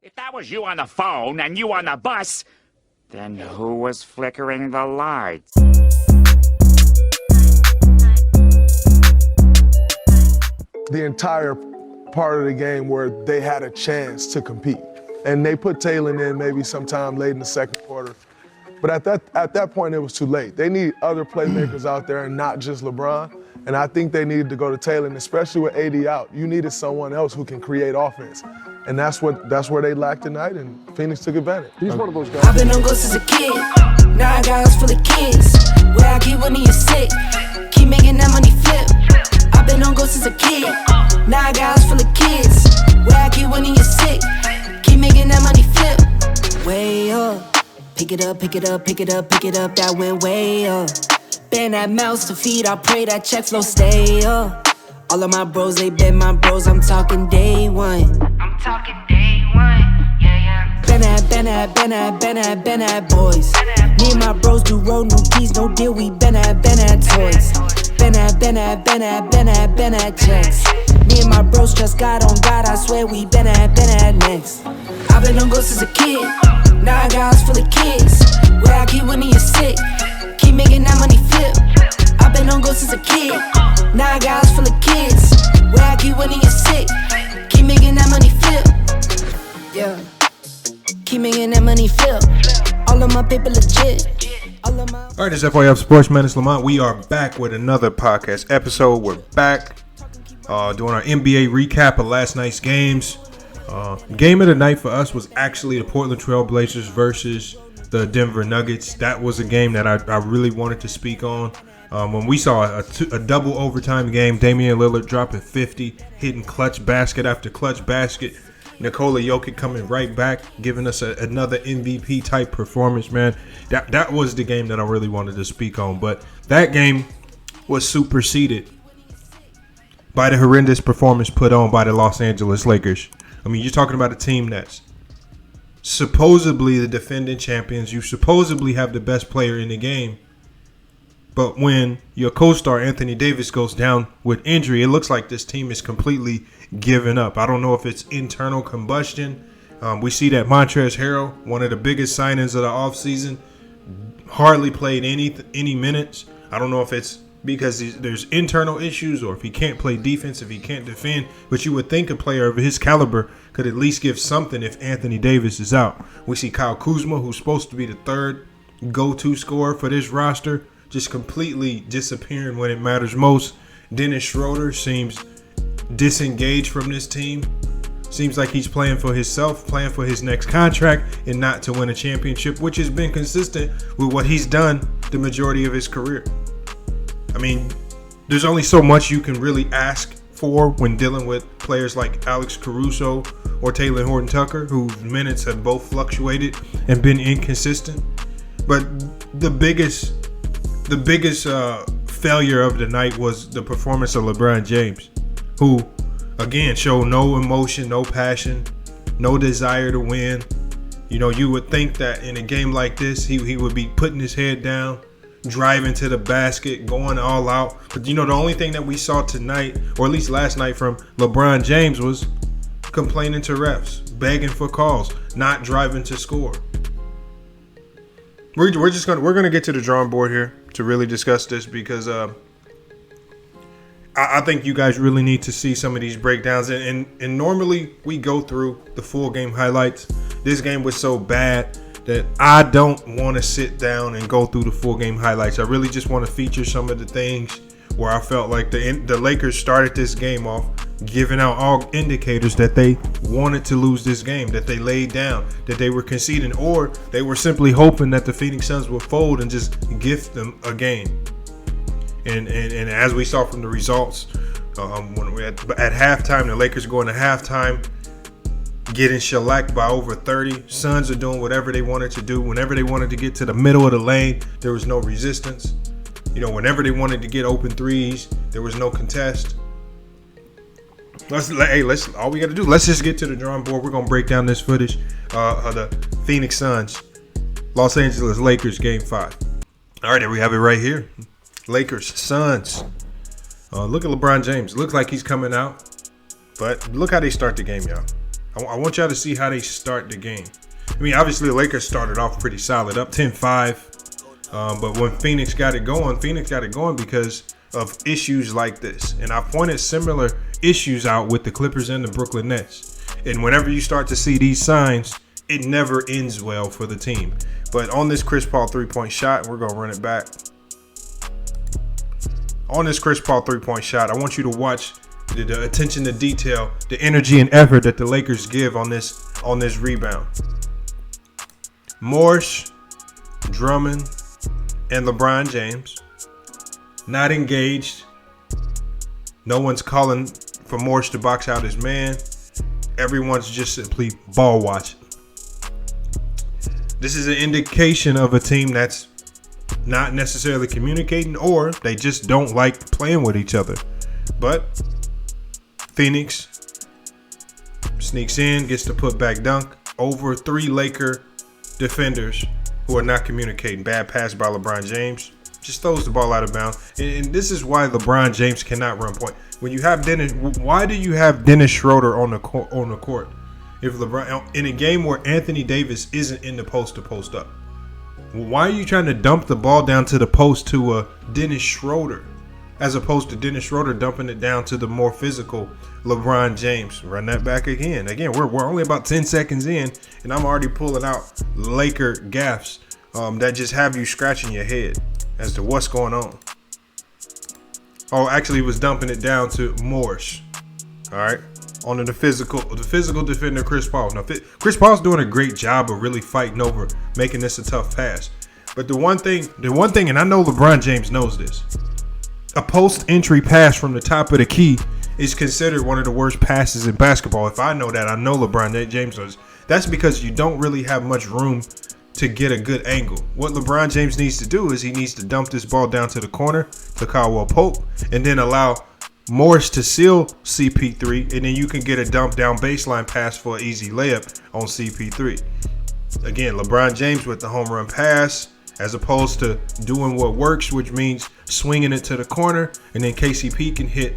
If that was you on the phone and you on the bus, then who was flickering the lights? The entire part of the game where they had a chance to compete. And they put Taylor in maybe sometime late in the second quarter. But at that point, it was too late. They need other playmakers out there and not just LeBron. And I think they needed to go to Taylor, and especially with AD out, you needed someone else who can create offense. And that's where they lacked tonight, and Phoenix took advantage. He's one of those guys. I've been on ghosts as a kid. Now I got house full of kids. Where I keep when you're sick. Keep making that money flip. I've been on ghosts as a kid. Now I got house full of kids. Where I keep when you're sick. Keep making that money flip. Way up. Pick it up, pick it up, pick it up, pick it up. That went way up. Bend that mouse to feed. I pray that check flow stay up. All of my bros, they been my bros. I'm talking day one. I'm talking day one. Yeah, yeah. Been at boys. Me and my bros do roll, no keys, no deal. We been at toys. Been at checks. Me and my bros just got on God. I swear we been at next. I've been on ghosts as a kid. Now I got house full of kids. Where I keep when you're sick. Keep making that money flip. I've been on ghosts as a kid. Now I got house full of kids. Where I keep when you're sick. Keep making that money flip. Yeah. Keep making that money flip. All of my paper legit. All right, it's FYF Sports Menace Lamont. We are back with another podcast episode. We're back doing our NBA recap of last night's games. Game of the night for us was actually the Portland Trail Blazers versus the Denver Nuggets. That was a game that I really wanted to speak on. When we saw a double overtime game, Damian Lillard dropping 50, hitting clutch basket after clutch basket. Nikola Jokic coming right back, giving us another MVP type performance, man. That was the game that I really wanted to speak on. But that game was superseded by the horrendous performance put on by the Los Angeles Lakers. I mean, you're talking about a team that's supposedly the defending champions. You supposedly have the best player in the game. But when your co-star Anthony Davis goes down with injury, it looks like this team is completely given up. I don't know if it's internal combustion. We see that Montrezl Harrell, one of the biggest signings of the offseason, hardly played any minutes. I don't know if it's because there's internal issues or if he can't play defense, if he can't defend. But you would think a player of his caliber could at least give something if Anthony Davis is out. We see Kyle Kuzma, who's supposed to be the third go-to scorer for this roster, just completely disappearing when it matters most. Dennis Schroeder seems disengaged from this team. Seems like he's playing for himself, playing for his next contract, and not to win a championship, which has been consistent with what he's done the majority of his career. I mean, there's only so much you can really ask for when dealing with players like Alex Caruso or Taylor Horton-Tucker, whose minutes have both fluctuated and been inconsistent. But the biggest failure of the night was the performance of LeBron James, who, again, showed no emotion, no passion, no desire to win. You know, you would think that in a game like this, he would be putting his head down, driving to the basket, going all out. But, you know, the only thing that we saw tonight, or at least last night from LeBron James, was complaining to refs, begging for calls, not driving to score. We're gonna get to the drawing board here to really discuss this because I think you guys really need to see some of these breakdowns. And normally we go through the full game highlights. This game was so bad that I don't want to sit down and go through the full game highlights. I really just want to feature some of the things where I felt like the Lakers started this game off giving out all indicators that they wanted to lose this game, that they laid down, that they were conceding, or they were simply hoping that the Phoenix Suns would fold and just gift them a game. And as we saw from the results, when we at halftime, the Lakers going to halftime, getting shellacked by over 30. Suns are doing whatever they wanted to do. Whenever they wanted to get to the middle of the lane, there was no resistance. You know, whenever they wanted to get open threes, there was no contest. All we got to do, let's just get to the drawing board. We're going to break down this footage of the Phoenix Suns, Los Angeles Lakers Game 5. All right, there we have it right here. Lakers, Suns. Look at LeBron James. Looks like he's coming out. But look how they start the game, y'all. I want y'all to see how they start the game. I mean, obviously the Lakers started off pretty solid, up 10-5. But when Phoenix got it going because of issues like this. And I pointed similar issues out with the Clippers and the Brooklyn Nets. And whenever you start to see these signs, it never ends well for the team. But on this Chris Paul three-point shot, we're going to run it back. On this Chris Paul three-point shot, I want you to watch the attention to detail, the energy and effort that the Lakers give on this rebound. Morris, Drummond, and LeBron James not engaged. No one's calling for Morris to box out his man. Everyone's just simply ball watching. This is an indication of a team that's not necessarily communicating, or they just don't like playing with each other. But Phoenix sneaks in, gets the putback dunk over 3 Laker defenders who are not communicating. Bad pass by LeBron James. Just throws the ball out of bounds. And this is why LeBron James cannot run point. When you have Dennis, why do you have Dennis Schroeder on the court? If LeBron in a game where Anthony Davis isn't in the post to post up, why are you trying to dump the ball down to the post to Dennis Schroeder, as opposed to Dennis Schroeder dumping it down to the more physical LeBron James? Run that back again. Again, we're only about 10 seconds in, and I'm already pulling out Laker gaffes that just have you scratching your head as to what's going on. Oh, actually, was dumping it down to Morris. All right, on the physical defender Chris Paul. Now, Chris Paul's doing a great job of really fighting over making this a tough pass. But the one thing, and I know LeBron James knows this, a post-entry pass from the top of the key is considered one of the worst passes in basketball. If I know that, I know LeBron James knows. That's because you don't really have much room to get a good angle. What LeBron James needs to do is he needs to dump this ball down to the corner to Caldwell Pope, and then allow Morris to seal CP3, and then you can get a dump down baseline pass for an easy layup on CP3. Again, LeBron James with the home run pass, as opposed to doing what works, which means swinging it to the corner, and then KCP can hit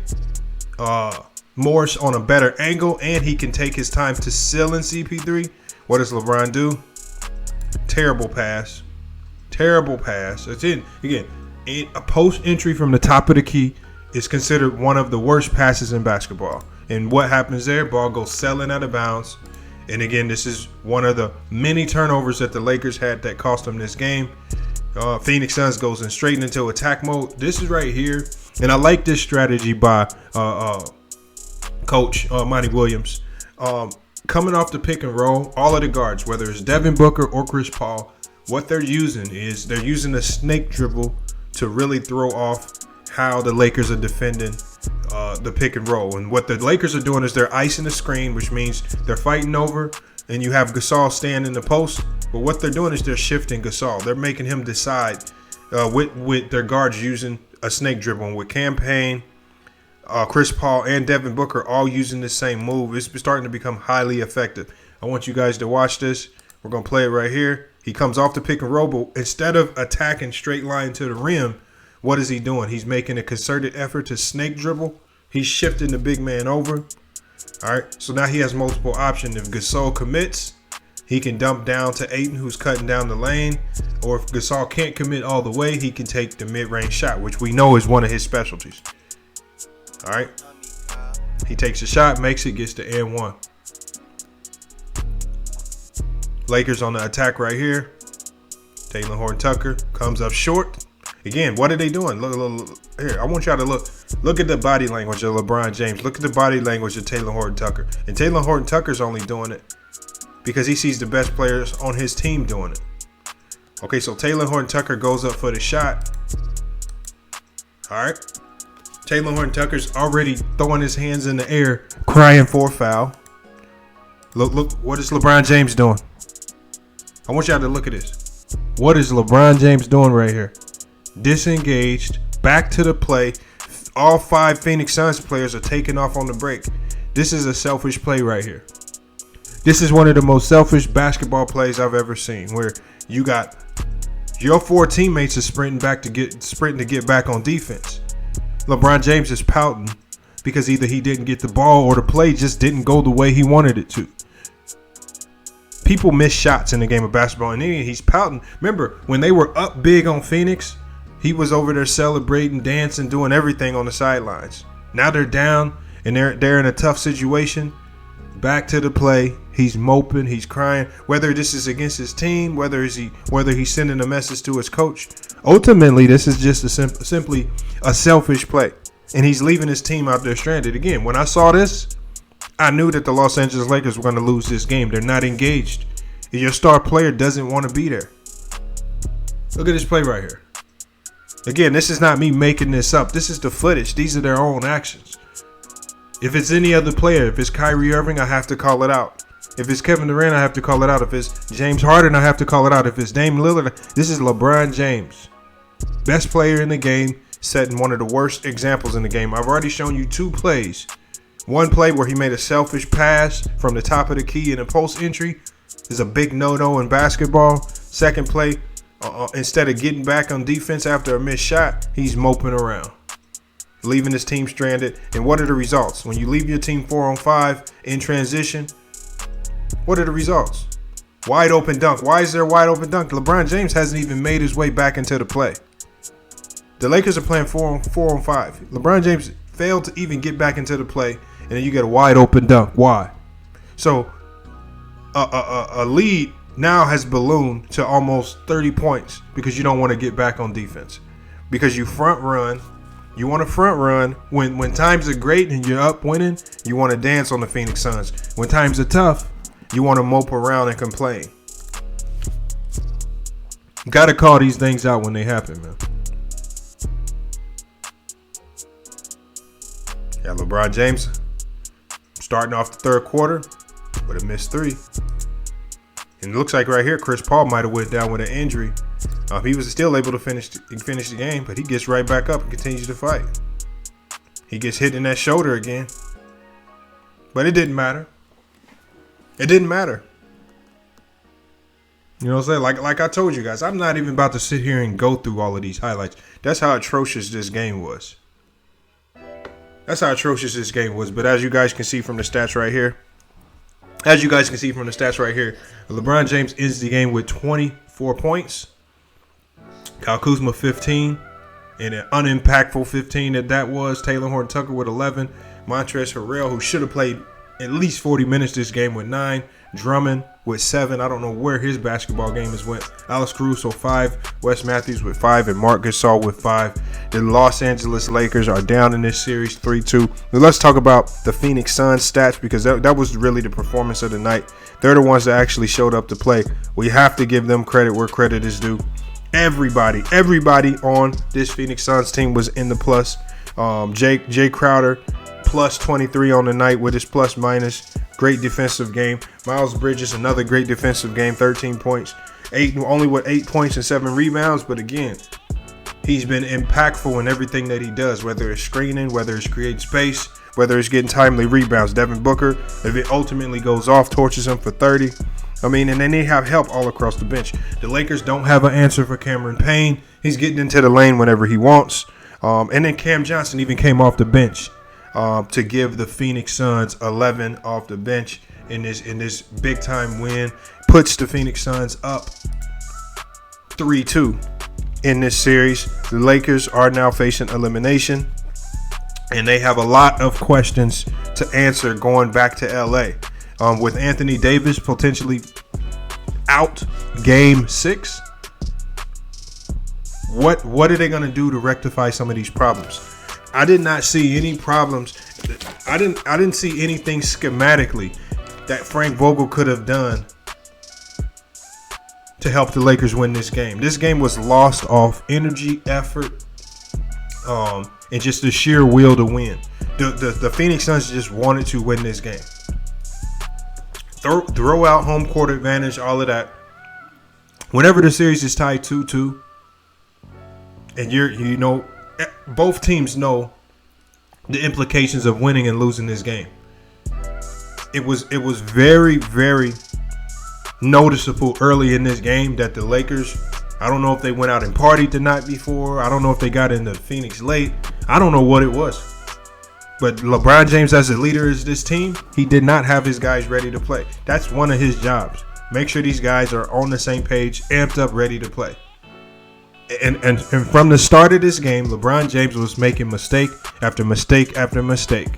Morris on a better angle, and he can take his time to seal in CP3. What does LeBron do? Terrible pass. It's in again. A post entry from the top of the key is considered one of the worst passes in basketball. And what happens there? Ball goes sailing out of bounds. And again, this is one of the many turnovers that the Lakers had that cost them this game. Phoenix Suns goes in straight into attack mode. This is right here, and I like this strategy by Coach Monty Williams. Coming off the pick and roll, all of the guards, whether it's Devin Booker or Chris Paul, what they're using is they're using a snake dribble to really throw off how the Lakers are defending the pick and roll. And what the Lakers are doing is they're icing the screen, which means they're fighting over, and you have Gasol stand in the post. But what they're doing is they're shifting Gasol. They're making him decide with their guards using a snake dribble. And with Campaign, Chris Paul, and Devin Booker all using the same move, it's starting to become highly effective. I want you guys to watch this. We're going to play it right here. He comes off the pick and roll, but instead of attacking straight line to the rim, what is he doing? He's making a concerted effort to snake dribble. He's shifting the big man over. All right, so now he has multiple options. If Gasol commits, he can dump down to Ayton, who's cutting down the lane. Or if Gasol can't commit all the way, he can take the mid-range shot, which we know is one of his specialties. All right, he takes a shot, makes it, gets to and one. Lakers on the attack right here. Taylor Horton-Tucker comes up short. Again, what are they doing? Look, here, I want y'all to look at the body language of LeBron James. Look at the body language of Taylor Horton-Tucker. And Taylor Horton-Tucker's only doing it because he sees the best players on his team doing it. Okay, so Taylor Horton-Tucker goes up for the shot. All right. Taylor Horton-Tucker's already throwing his hands in the air, crying for a foul. Look, what is LeBron James doing? I want y'all to look at this. What is LeBron James doing right here? Disengaged, back to the play. All 5 Phoenix Suns players are taking off on the break. This is a selfish play right here. This is one of the most selfish basketball plays I've ever seen, where you got your 4 teammates are sprinting to get back on defense. LeBron James is pouting because either he didn't get the ball or the play just didn't go the way he wanted it to. People miss shots in the game of basketball, and then he's pouting. Remember, when they were up big on Phoenix, he was over there celebrating, dancing, doing everything on the sidelines. Now they're down, and they're in a tough situation. Back to the play. He's moping. He's crying. Whether this is against his team, whether he's sending a message to his coach. Ultimately, this is just simply a selfish play, and he's leaving his team out there stranded. Again, when I saw this, I knew that the Los Angeles Lakers were going to lose this game. They're not engaged. Your star player doesn't want to be there. Look at this play right here. Again, this is not me making this up. This is the footage. These are their own actions. If it's any other player, if it's Kyrie Irving, I have to call it out. If it's Kevin Durant, I have to call it out. If it's James Harden, I have to call it out. If it's Dame Lillard, this is LeBron James. Best player in the game, setting one of the worst examples in the game. I've already shown you 2 plays. One play where he made a selfish pass from the top of the key in a post entry is a big no-no in basketball. Second play, instead of getting back on defense after a missed shot, he's moping around, leaving his team stranded. And what are the results? When you leave your team 4-on-5 in transition, what are the results? Wide open dunk. Why is there a wide open dunk? LeBron James hasn't even made his way back into the play. The Lakers are playing 4-on-5. LeBron James failed to even get back into the play, and then you get a wide open dunk. Why? So a lead now has ballooned to almost 30 points because you don't want to get back on defense. Because you front run. You want to front run. When times are great and you're up winning, you want to dance on the Phoenix Suns. When times are tough, you want to mope around and complain. Got to call these things out when they happen, man. Yeah, LeBron James starting off the third quarter with a missed 3. And it looks like right here, Chris Paul might have went down with an injury. He was still able to finish the game, but he gets right back up and continues to fight. He gets hit in that shoulder again. But it didn't matter. It didn't matter. You know what I'm saying? Like I told you guys, I'm not even about to sit here and go through all of these highlights. That's how atrocious this game was. But as you guys can see from the stats right here, LeBron James ends the game with 24 points. Kyle Kuzma 15, and an unimpactful 15 that was. Taylor Horton-Tucker with 11. Montrezl Harrell, who should have played at least 40 minutes this game, with 9. Drummond with 7. I don't know where his basketball game has went. Alex Caruso 5. Wes Matthews with 5. And Marc Gasol with 5. The Los Angeles Lakers are down in this series 3-2. Now let's talk about the Phoenix Suns stats, because that was really the performance of the night. They're the ones that actually showed up to play. We have to give them credit where credit is due. Everybody on this Phoenix Suns team was in the plus. Jay Crowder plus 23 on the night with his plus minus. Great defensive game. Miles Bridges, another great defensive game, 13 points. Only with 8 points and 7 rebounds, but again, he's been impactful in everything that he does, whether it's screening, whether it's creating space, whether it's getting timely rebounds. Devin Booker, if it ultimately goes off, torches him for 30. And then they have help all across the bench. The Lakers don't have an answer for Cameron Payne. He's getting into the lane whenever he wants. And then Cam Johnson even came off the bench to give the Phoenix Suns 11 off the bench in this big time win. Puts the Phoenix Suns up 3-2 in this series. The Lakers are now facing elimination, and they have a lot of questions to answer going back to LA. With Anthony Davis potentially out game 6, what are they going to do to rectify some of these problems? I did not see any problems. I didn't see anything schematically that Frank Vogel could have done to help the Lakers win this game. This game was lost off energy, effort, and just the sheer will to win. The Phoenix Suns just wanted to win this game. Throw out home court advantage, all of that. Whenever the series is tied 2-2, and both teams know the implications of winning and losing this game. It was very, very noticeable early in this game that the Lakers, I don't know if they went out and partied the night before. I don't know if they got into Phoenix late. I don't know what it was. But LeBron James, as the leader of this team, he did not have his guys ready to play. That's one of his jobs. Make sure these guys are on the same page, amped up, ready to play. And from the start of this game, LeBron James was making mistake after mistake after mistake.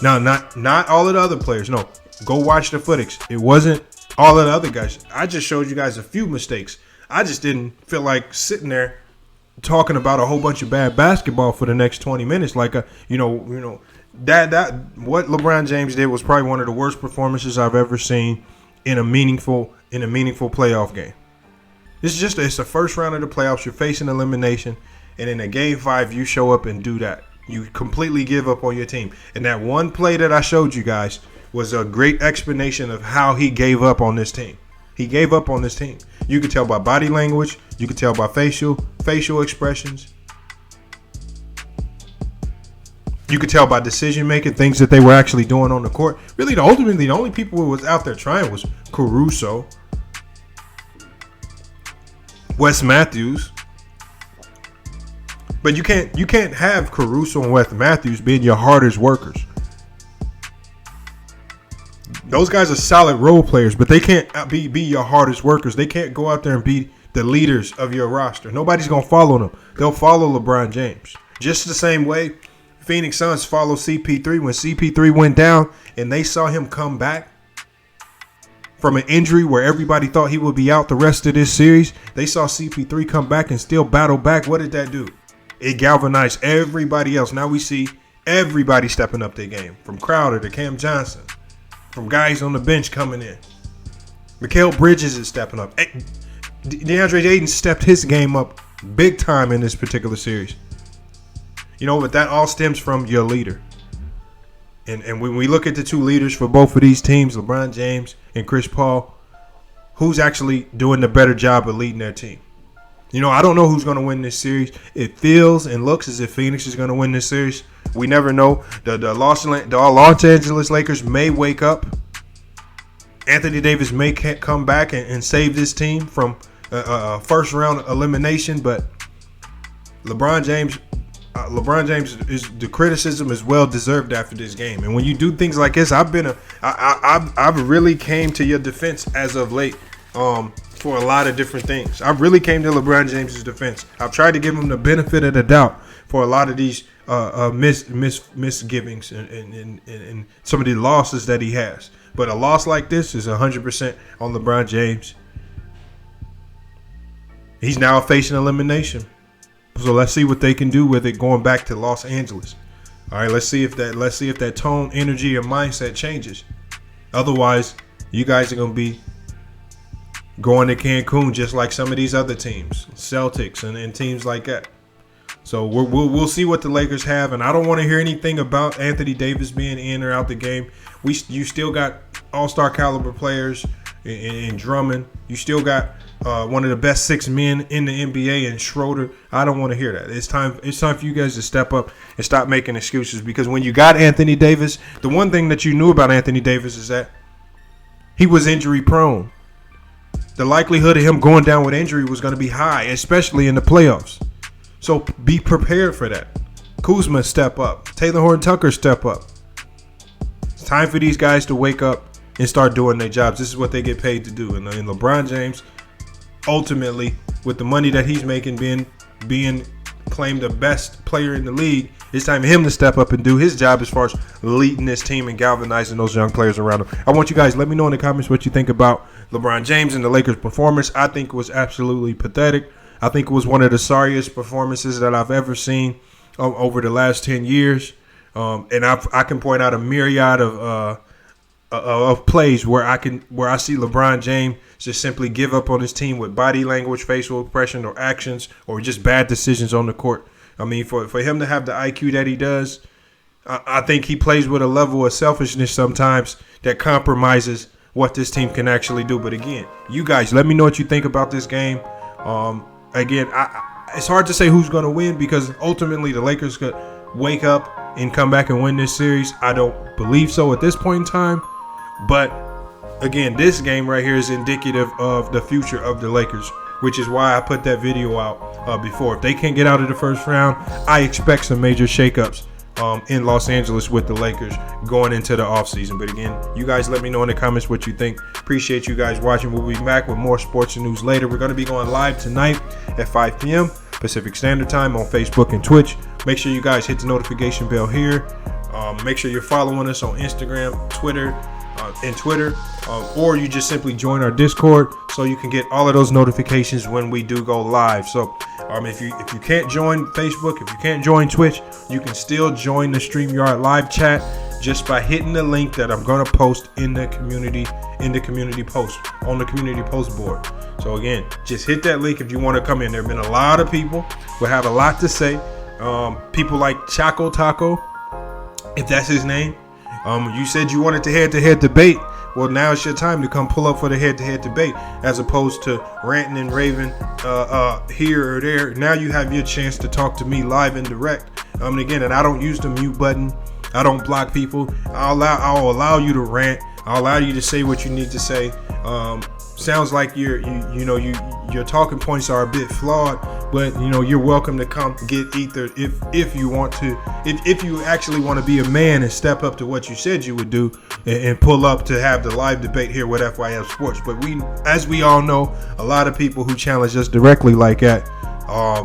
Now, not all of the other players. No, go watch the footage. It wasn't all of the other guys. I just showed you guys a few mistakes. I just didn't feel like sitting there talking about a whole bunch of bad basketball for the next 20 minutes. Like that what LeBron James did was probably one of the worst performances I've ever seen in a meaningful playoff game. It's the first round of the playoffs. You're facing elimination, and in a game 5, you show up and do that. You completely give up on your team. And that one play that I showed you guys was a great explanation of how he gave up on this team. He gave up on this team. You could tell by body language. You could tell by facial expressions. You could tell by decision making, things that they were actually doing on the court. Really, ultimately, the only people who was out there trying was Caruso, Wes Matthews. But you can't have Caruso and Wes Matthews being your hardest workers. Those guys are solid role players, but they can't be your hardest workers. They can't go out there and be the leaders of your roster. Nobody's going to follow them. They'll follow LeBron James. Just the same way Phoenix Suns followed CP3 when CP3 went down and they saw him come back from an injury where everybody thought he would be out the rest of this series. They saw CP3 come back and still battle back. What did that do? It galvanized everybody else. Now we see everybody stepping up their game, from Crowder to Cam Johnson, from guys on the bench coming in. Mikal Bridges is stepping up. DeAndre Ayton stepped his game up big time in this particular series. But that all stems from your leader. And when we look at the two leaders for both of these teams, LeBron James and Chris Paul, who's actually doing the better job of leading their team? I don't know who's going to win this series. It feels and looks as if Phoenix is going to win this series. We never know. The Los Angeles Lakers may wake up. Anthony Davis may come back and save this team from a first round elimination, but LeBron James is the criticism is well deserved after this game. And when you do things like this, I've really came to your defense as of late for a lot of different things. I really came to LeBron James's defense. I've tried to give him the benefit of the doubt for a lot of these misgivings and some of the losses that he has. But a loss like this is 100% on LeBron James. He's now facing elimination. So let's see what they can do with it going back to Los Angeles. All right, let's see if that tone, energy, or mindset changes. Otherwise, you guys are going to be going to Cancun just like some of these other teams, Celtics and teams like that. So we'll see what the Lakers have, and I don't want to hear anything about Anthony Davis being in or out the game. You still got all-star caliber players in Drummond. You still got one of the best 6 men in the NBA in Schroeder. I don't want to hear that. It's time for you guys to step up and stop making excuses, because when you got Anthony Davis, the one thing that you knew about Anthony Davis is that he was injury prone. The likelihood of him going down with injury was going to be high, especially in the playoffs. So be prepared for that. Kuzma, step up. Taylor Horton-Tucker, step up. It's time for these guys to wake up and start doing their jobs. This is what they get paid to do. And LeBron James, ultimately, with the money that he's making, being claimed the best player in the league, it's time for him to step up and do his job as far as leading this team and galvanizing those young players around him. I want you guys, let me know in the comments what you think about LeBron James and the Lakers' performance. I think it was absolutely pathetic. I think it was one of the sorriest performances that I've ever seen over the last 10 years. And I can point out a myriad of plays where I see LeBron James just simply give up on his team with body language, facial expression, or actions, or just bad decisions on the court. I mean, for him to have the IQ that he does, I think he plays with a level of selfishness sometimes that compromises what this team can actually do. But again, you guys, let me know what you think about this game. Again, it's hard to say who's going to win, because ultimately the Lakers could wake up and come back and win this series. I don't believe so at this point in time. But again, this game right here is indicative of the future of the Lakers, which is why I put that video out before. If they can't get out of the first round, I expect some major shakeups in Los Angeles with the Lakers going into the offseason. But again, you guys let me know in the comments what you think. Appreciate you guys watching. We'll be back with more sports and news later. We're going to be going live tonight at 5 p.m. Pacific Standard Time on Facebook and Twitch. Make sure you guys hit the notification bell here. Make sure you're following us on Instagram, Twitter, or you just simply join our Discord so you can get all of those notifications when we do go live. So if you can't join Facebook, if you can't join Twitch, you can still join the StreamYard live chat just by hitting the link that I'm going to post in the community post on the community post board. So again, just hit that link if you want to come in. There have been a lot of people who have a lot to say. People like Choco Taco, if that's his name. You said you wanted to head-to-head debate. Well, now it's your time to come pull up for the head-to-head debate, as opposed to ranting and raving here or there. Now you have your chance to talk to me live and direct. And again, and I don't use the mute button. I don't block people. I'll allow you to rant. I'll allow you to say what you need to say. Sounds like your talking points are a bit flawed, but you're welcome to come get ether if you want to. If you actually want to be a man and step up to what you said you would do and pull up to have the live debate here with FYF Sports. But as we all know, a lot of people who challenge us directly like that,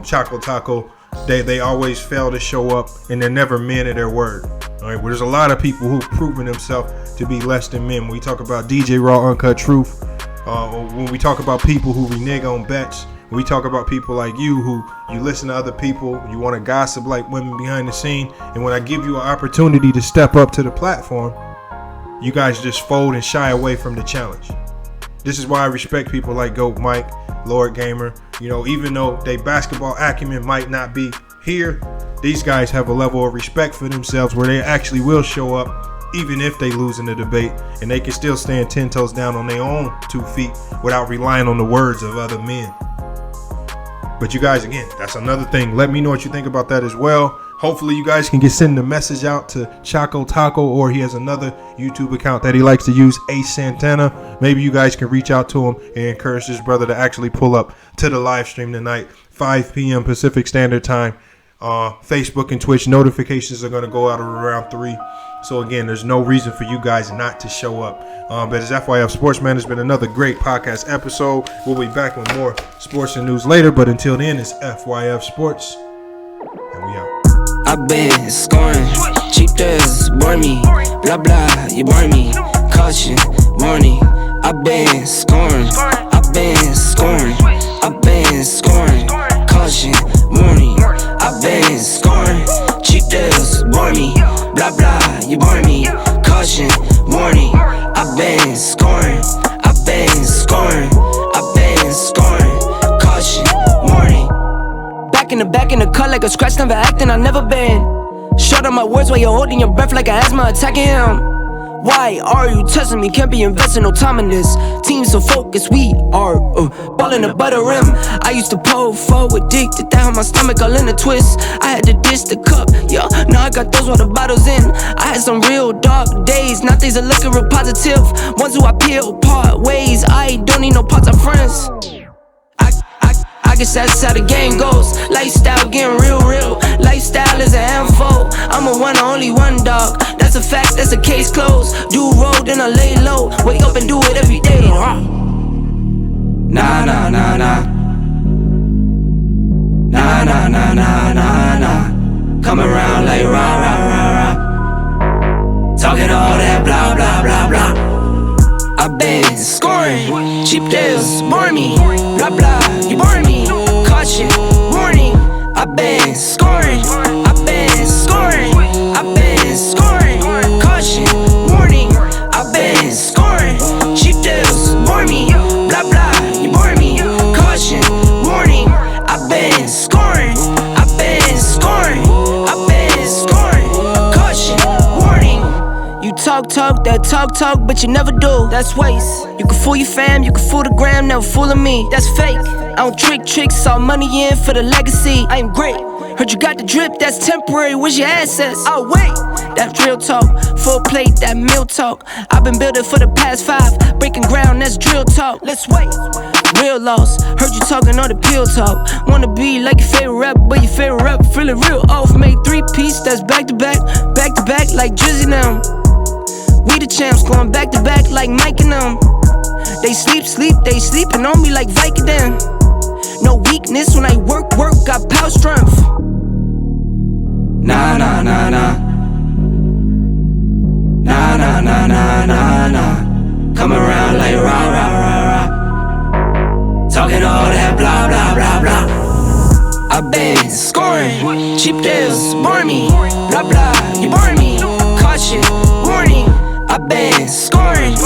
Choco Taco, they always fail to show up and they're never men of their word. All right, well, there's a lot of people who've proven themselves to be less than men. When we talk about DJ Raw Uncut Truth, when we talk about people who renege on bets, when we talk about people like you who you listen to other people, you want to gossip like women behind the scene, and when I give you an opportunity to step up to the platform, you guys just fold and shy away from the challenge. This is why I respect people like Goat Mike, Lord Gamer. Even though they basketball acumen might not be here, these guys have a level of respect for themselves where they actually will show up even if they lose in the debate, and they can still stand 10 toes down on their own 2 feet without relying on the words of other men. But you guys, again, that's another thing. Let me know what you think about that as well. Hopefully you guys can send the message out to Choco Taco, or he has another YouTube account that he likes to use, Ace Santana. Maybe you guys can reach out to him and encourage this brother to actually pull up to the live stream tonight, 5 p.m. Pacific Standard Time. Facebook and Twitch notifications are going to go out around 3. So again, there's no reason for you guys not to show up. But it's FYF Sports, man. It's been another great podcast episode. We'll be back with more sports and news later. But until then, it's FYF Sports, and we out. I've been scoring, cheap thrills, bore me, blah blah, you bore me, caution, warning. I've been scoring, I've been scoring, I've been scoring, caution, warning. I've been scoring, cheap thrills, bore me, blah blah, you bore me, caution, warning. I've been scoring, I've been scoring, I've been scoring, caution, warning. Back in the cut like a scratch, never acting, I never been. Short on my words while you're holding your breath like an asthma attacking him. Why are you testing me? Can't be investing no time in this. Team so focused, we are ballin' the butter rim. I used to pull forward, addicted down my stomach all in a twist. I had to dish the cup, yeah. Now I got those water bottles in. I had some real dark days, not days of looking real positive. Ones who I peel part ways. I don't need no parts of friends. I guess that's how the game goes. Lifestyle getting real. Lifestyle is a handful. I'm a one, only one dog. That's a fact, that's a case closed. Do roll, then I lay low. Wake up and do it every day. Nah. Nah. Come around like rah. Talking all that blah, blah, blah. I've been scoring. Cheap deals, bore me. Blah, blah, you bore me. Caution, warning. I've been scoring. I've been scoring. I've been scoring. Caution, warning. I've been scoring. Cheap deals, bore me. Blah, blah, you bore me. Caution, warning. I've been scoring. I've been scoring. I've been scoring. Caution, warning. You talk that talk, but you never do. That's waste. You can fool your fam, you can fool the gram, never fooling me. That's fake. I don't trick tricks, all money in for the legacy. I am great. Heard you got the drip, that's temporary. Where's your assets? Oh wait, that's real talk. Full plate, that meal talk. I've been building for the past 5, breaking ground, that's drill talk. Let's wait. Real loss, heard you talking all the pill talk. Wanna be like your favorite rapper, but your favorite rapper feeling real off. Made 3-piece, that's back to back like Drizzy now. We the champs, going back to back like Mike and them. They they sleeping on me like Vicodin. No weakness when I work, got power strength. Nah. Come around like rah. Talking all that blah. I've been scoring, cheap deals, bore me. Blah, you bore me. Caution, warning. I've been scoring.